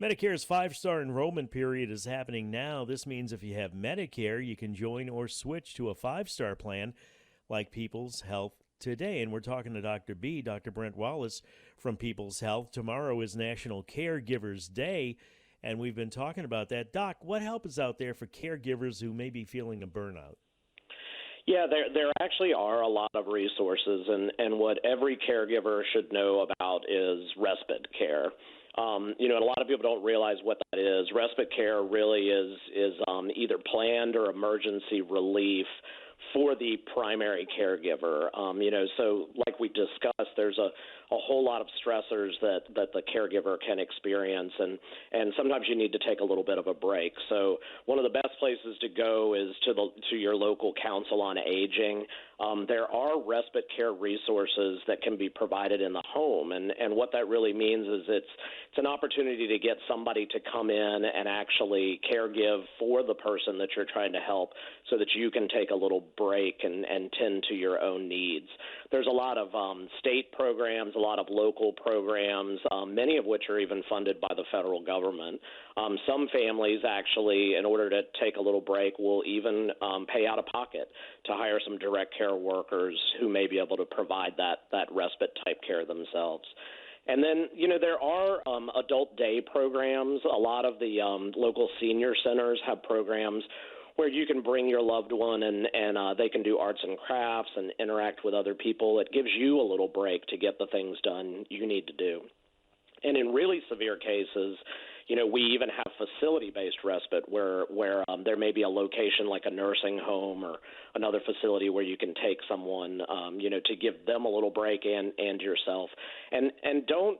Medicare's five-star enrollment period is happening now. This means if you have Medicare, you can join or switch to a five-star plan like People's Health today. And we're talking to Dr. Brent Wallis from People's Health. Tomorrow is National Caregivers Day, and we've been talking about that. Doc, what help is out there for caregivers who may be feeling a burnout? Yeah, there actually are a lot of resources, and what every caregiver should know about is respite care. And a lot of people don't realize what that is. Respite care really is either planned or emergency relief for the primary caregiver. So like we discussed, there's a whole lot of stressors that the caregiver can experience, and sometimes you need to take a little bit of a break. So one of the best places to go is to your local council on aging. There are respite care resources that can be provided in the home, and what that really means is it's an opportunity to get somebody to come in and actually caregive for the person that you're trying to help so that you can take a little break and tend to your own needs. There's a lot of state programs, a lot of local programs, many of which are even funded by the federal government. Some families actually, in order to take a little break, will even pay out of pocket to hire some direct care workers who may be able to provide that respite type care themselves. And then, there are adult day programs. A lot of the local senior centers have programs where you can bring your loved one and they can do arts and crafts and interact with other people. It gives you a little break to get the things done you need to do. And in really severe cases, we even have facility-based respite where there may be a location like a nursing home or another facility where you can take someone, to give them a little break and yourself. And don't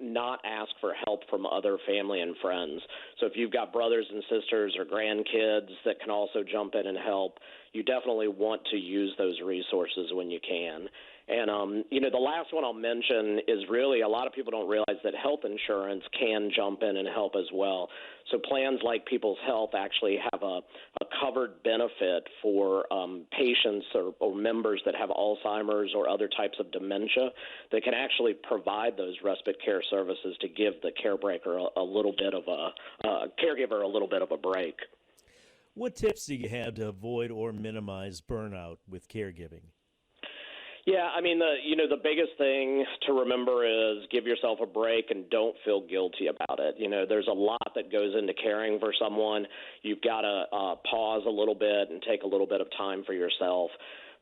not ask for help from other family and friends. So if you've got brothers and sisters or grandkids that can also jump in and help, you definitely want to use those resources when you can. And, the last one I'll mention is really a lot of people don't realize that health insurance can jump in and help as well. So plans like People's Health actually have a covered benefit for patients or members that have Alzheimer's or other types of dementia that can actually provide those respite care services to give the caregiver a little bit of a break. What tips do you have to avoid or minimize burnout with caregiving? Yeah, the biggest thing to remember is give yourself a break and don't feel guilty about it. There's a lot that goes into caring for someone. You've got to pause a little bit and take a little bit of time for yourself.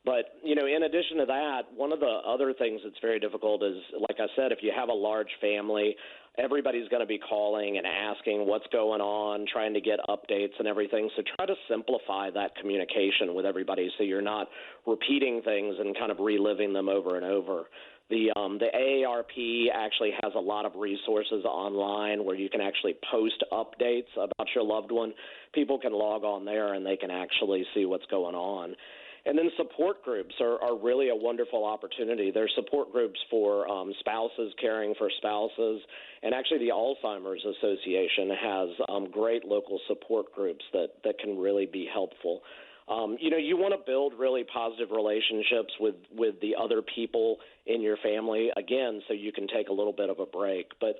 But, in addition to that, one of the other things that's very difficult is, like I said, if you have a large family, everybody's going to be calling and asking what's going on, trying to get updates and everything. So try to simplify that communication with everybody so you're not repeating things and kind of reliving them over and over. The AARP actually has a lot of resources online where you can actually post updates about your loved one. People can log on there and they can actually see what's going on. And then support groups are really a wonderful opportunity. There's support groups for spouses caring for spouses, and actually the Alzheimer's Association has great local support groups that can really be helpful. You want to build really positive relationships with the other people in your family, again, so you can take a little bit of a break. But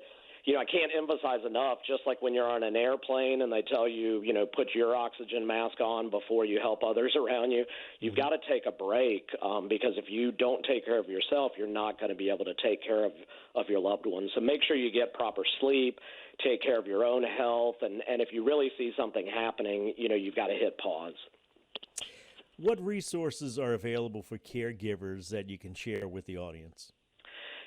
I can't emphasize enough, just like when you're on an airplane and they tell you, put your oxygen mask on before you help others around you, you've got to take a break because if you don't take care of yourself, you're not going to be able to take care of your loved ones. So make sure you get proper sleep, take care of your own health, and if you really see something happening, you've got to hit pause. What resources are available for caregivers that you can share with the audience?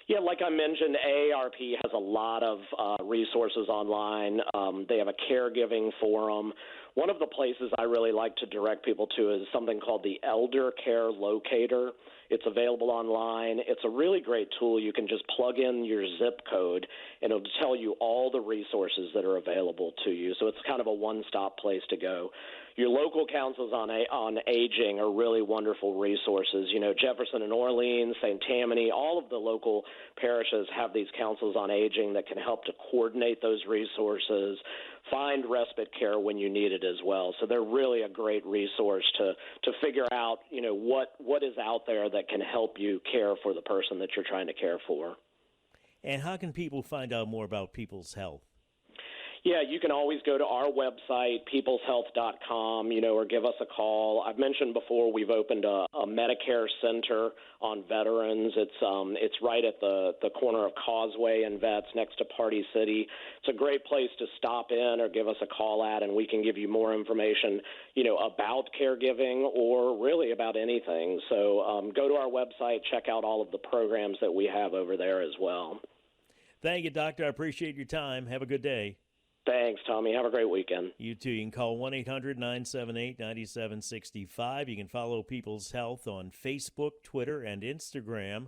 Yeah, like I mentioned, AARP has a lot of resources online. They have a caregiving forum. One of the places I really like to direct people to is something called the Elder Care Locator. It's available online. It's a really great tool. You can just plug in your zip code, and it'll tell you all the resources that are available to you. So it's kind of a one-stop place to go. Your local councils on aging are really wonderful resources. Jefferson and Orleans, St. Tammany, all of the local parishes have these councils on aging that can help to coordinate those resources, find respite care when you need it as well. So they're really a great resource to figure out, what is out there that can help you care for the person that you're trying to care for. And how can people find out more about People's Health? Yeah, you can always go to our website, peopleshealth.com, or give us a call. I've mentioned before we've opened a Medicare Center on veterans. It's right at the corner of Causeway and Vets next to Party City. It's a great place to stop in or give us a call at, and we can give you more information, about caregiving or really about anything. So go to our website, check out all of the programs that we have over there as well. Thank you, Doctor. I appreciate your time. Have a good day. Thanks, Tommy. Have a great weekend. You too. You can call 1-800-978-9765. You can follow People's Health on Facebook, Twitter, and Instagram.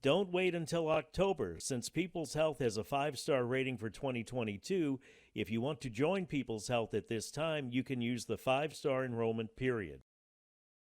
Don't wait until October. Since People's Health has a 5-star rating for 2022, if you want to join People's Health at this time, you can use the 5-star enrollment period.